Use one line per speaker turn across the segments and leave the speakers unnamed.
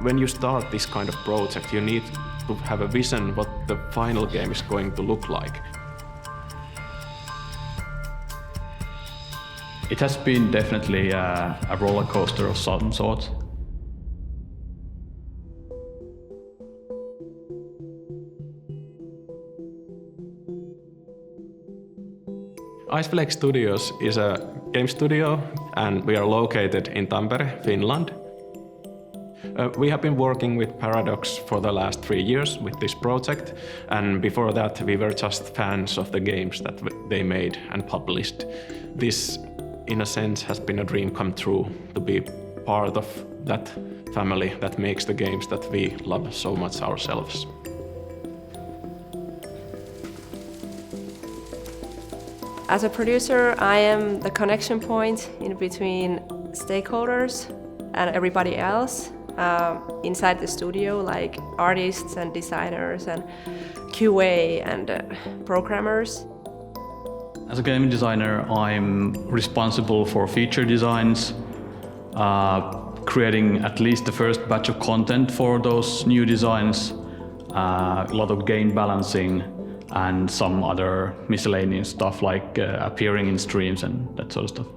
when you start this kind of project, you need to have a vision what the final game is going to look like.
It has been definitely a roller coaster of some sort.
Ice Flex Studios is a game studio, and we are located in Tampere, Finland. We have been working with Paradox for the last 3 years with this project, and before that we were just fans of the games that they made and published. This, in a sense, has been a dream come true, to be part of that family that makes the games that we love so much ourselves.
As a producer, I am the connection point in between stakeholders and everybody else inside the studio, like artists and designers and QA and programmers.
As a game designer, I'm responsible for feature designs, creating at least the first batch of content for those new designs, a lot of game balancing, and some other miscellaneous stuff like appearing in streams and that sort of stuff.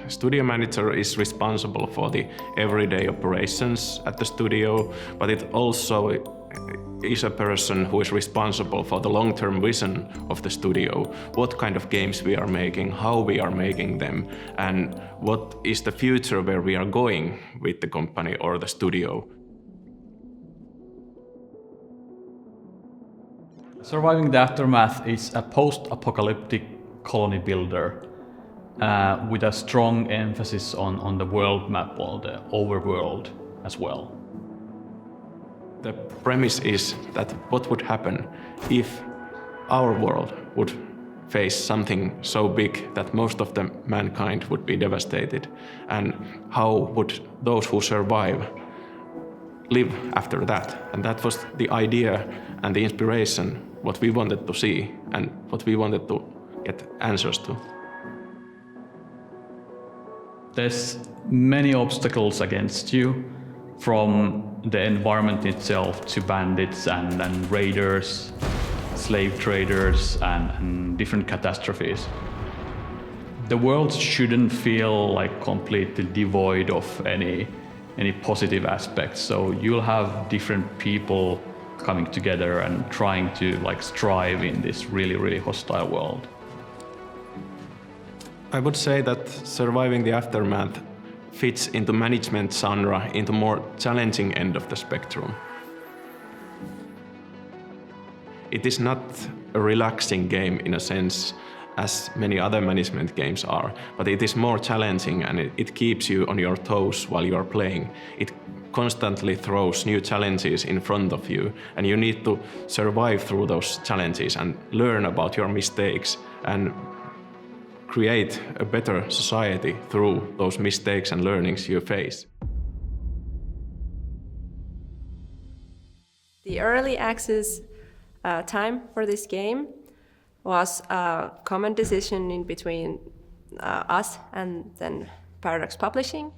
Studio manager is responsible for the everyday operations at the studio, but it also is a person who is responsible for the long-term vision of the studio, what kind of games we are making, how we are making them, and what is the future where we are going with the company or the studio.
Surviving the Aftermath is a post-apocalyptic colony builder with a strong emphasis on the world map or the overworld as well.
The premise is that what would happen if our world would face something so big that most of the mankind would be devastated, and how would those who survive live after that. And that was the idea and the inspiration, what we wanted to see and what we wanted to get answers to.
There's many obstacles against you, from the environment itself to bandits and raiders, slave traders and different catastrophes. The world shouldn't feel like completely devoid of any positive aspects, so you'll have different people coming together and trying to strive in this really hostile world.
I would say that Surviving the Aftermath fits into management genre, into more challenging end of the spectrum. It is not a relaxing game in a sense as many other management games are, but it is more challenging, and it keeps you on your toes while you are playing. It constantly throws new challenges in front of you, and you need to survive through those challenges and learn about your mistakes and create a better society through those mistakes and learnings you face.
The early access time for this game was a common decision in between us and then Paradox Publishing.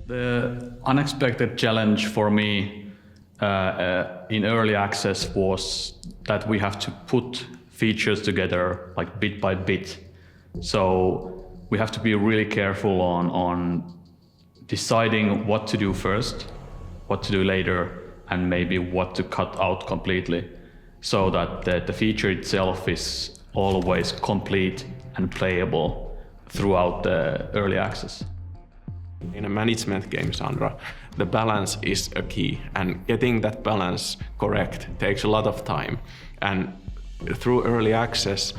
The unexpected challenge for me in early access was that we have to put features together bit by bit. So we have to be really careful on deciding what to do first, what to do later, and maybe what to cut out completely, so that the feature itself is always complete and playable throughout the early access.
In a management game genre, the balance is a key, and getting that balance correct takes a lot of time. And through early access,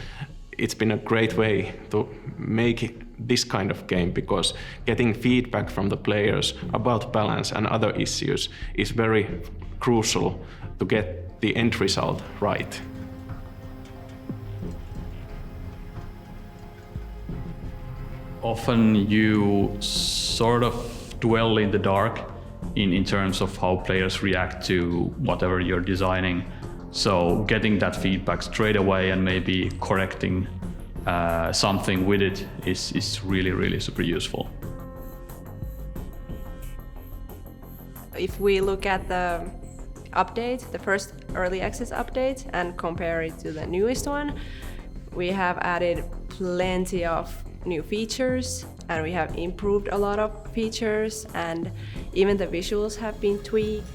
it's been a great way to make this kind of game, because getting feedback from the players about balance and other issues is very crucial to get the end result right.
Often you sort of dwell in the dark in terms of how players react to whatever you're designing. So getting that feedback straight away and maybe correcting something with it is really super useful.
If we look at the update, the first early access update, and compare it to the newest one, we have added plenty of new features, and we have improved a lot of features, and even the visuals have been tweaked,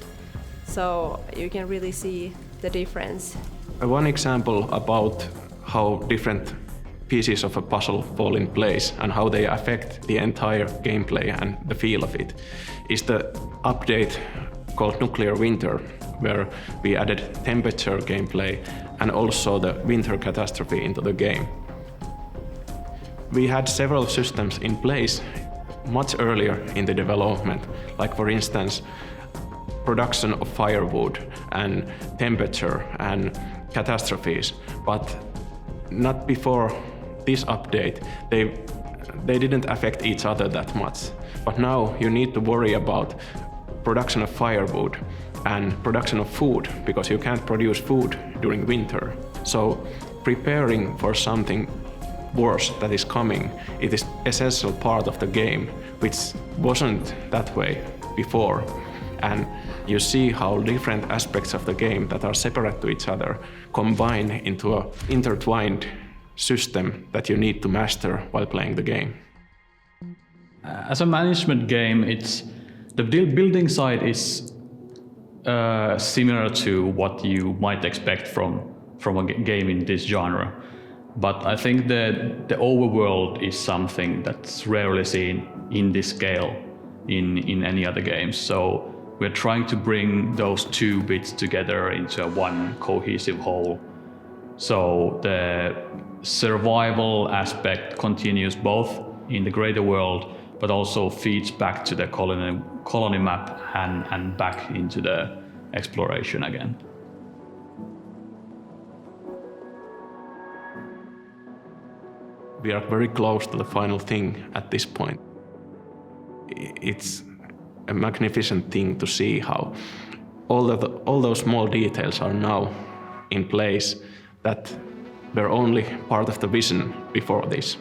so you can really see the difference.
One example about how different pieces of a puzzle fall in place and how they affect the entire gameplay and the feel of it is the update called Nuclear Winter, where we added temperature gameplay and also the winter catastrophe into the game. We had several systems in place much earlier in the development, like for instance, production of firewood and temperature and catastrophes, but not before this update. They didn't affect each other that much. But now you need to worry about production of firewood and production of food, because you can't produce food during winter. So preparing for something worse that is coming, it is essential part of the game, which wasn't that way before. And you see how different aspects of the game that are separate to each other combine into an intertwined system that you need to master while playing the game.
As a management game, the building side is similar to what you might expect from a game in this genre. But I think that the overworld is something that's rarely seen in this scale in any other games. So we're trying to bring those two bits together into one cohesive whole. So the survival aspect continues both in the greater world, but also feeds back to the colony map and back into the exploration again.
We are very close to the final thing at this point. It's a magnificent thing to see how all those small details are now in place that were only part of the vision before this.